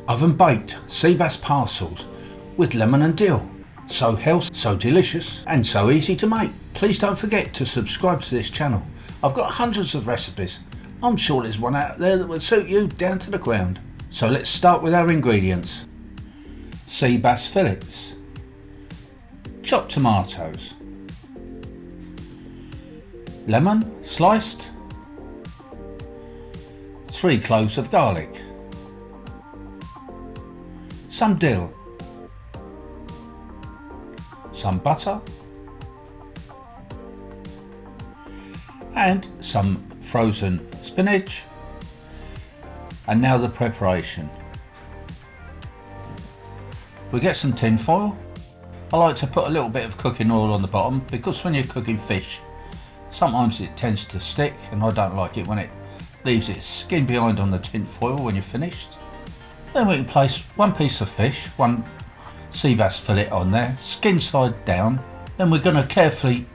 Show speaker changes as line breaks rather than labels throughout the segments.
Oven baked sea bass parcels with lemon and dill. So healthy, so delicious, and so easy to make. Please don't forget to subscribe to this channel. I've got hundreds of recipes. I'm sure there's one out there that will suit you down to the ground. So let's start with our ingredients. Sea bass fillets, chopped tomatoes, lemon sliced, 3 cloves of garlic, some dill, some butter, and some frozen spinach. And now the preparation. We get some tin foil. I like to put a little bit of cooking oil on the bottom because when you're cooking fish, sometimes it tends to stick, and I don't like it when it leaves its skin behind on the tin foil when you're finished. Then we can place one piece of fish, one sea bass fillet on there, skin side down. Then we're going to carefully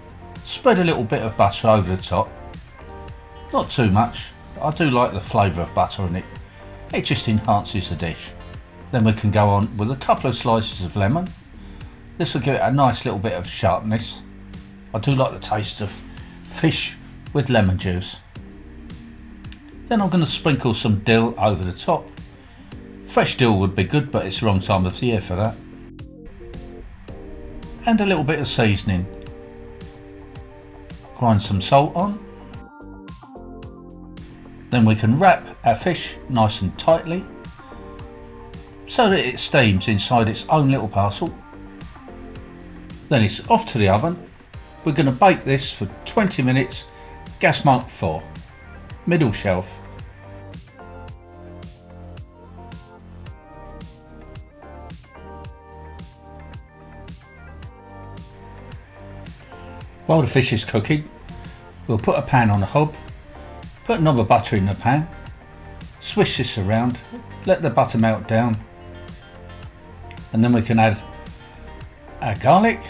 spread a little bit of butter over the top. Not too much, but I do like the flavour of butter in it. It just enhances the dish. Then we can go on with a couple of slices of lemon. This will give it a nice little bit of sharpness. I do like the taste of fish with lemon juice. Then I'm going to sprinkle some dill over the top. Fresh dill would be good, but it's the wrong time of the year for that. And a little bit of seasoning. Grind some salt on. Then we can wrap our fish nice and tightly so that it steams inside its own little parcel. Then it's off to the oven. We're going to bake this for 20 minutes, gas mark 4, middle shelf. While the fish is cooking, we'll put a pan on the hob, put a knob of butter in the pan, swish this around, let the butter melt down, and then we can add our garlic.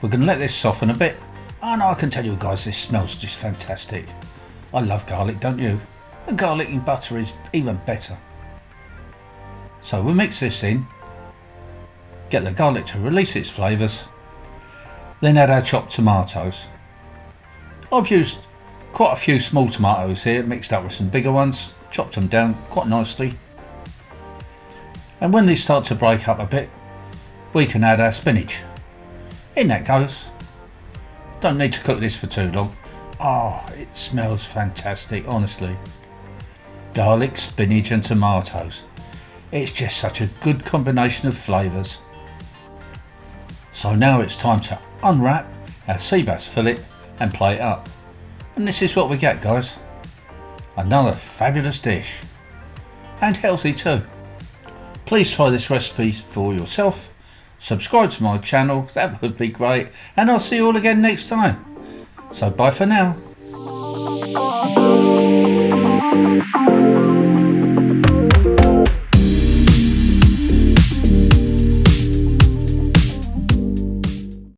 We're going to let this soften a bit. And I can tell you guys, this smells just fantastic. I love garlic, don't you? And garlic in butter is even better. So we'll mix this in, get the garlic to release its flavours, then add our chopped tomatoes. I've used quite a few small tomatoes here, mixed up with some bigger ones, chopped them down quite nicely. And when these start to break up a bit, we can add our spinach. In that goes. Don't need to cook this for too long. Oh, it smells fantastic, honestly. Garlic, spinach and tomatoes. It's just such a good combination of flavours. So now it's time to unwrap our sea bass fillet and plate up. And this is what we get, guys. Another fabulous dish. And healthy too. Please try this recipe for yourself. Subscribe to my channel, that would be great. And I'll see you all again next time. So bye for now.